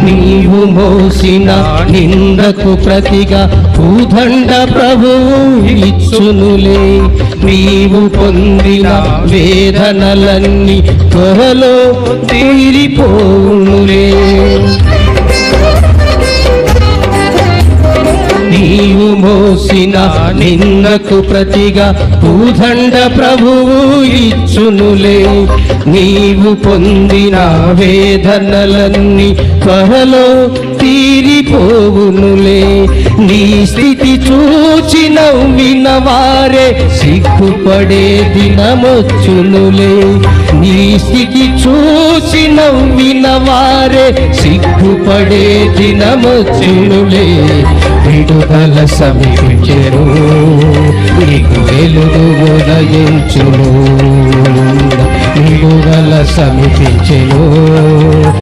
నీవు మోసిన నిందకు ప్రతిగా భూదండ ప్రభువు ఇచ్చునులే. నీవు పొందిన వేదనలన్నీ త్వరలో తీరిపోవునులే. నీవు మోసిన నిందకు ప్రతిగా భూదండ ప్రభువు ఇచ్చునులే. నీవు పొందిన వేదనలన్నీ త్వరలో తీరిపోవునులే. నీ స్థితి చూచి నవ్విన వారే సిగ్గుపడే దినమొచ్చునులే. నీ స్థితి చూచి నవ్విన వారే సిగ్గుపడే దినమొచ్చునులే. విడుదల సమీపించెను, నీకు వెలుగు ఉదయించును. విడుదల సమీపించెను,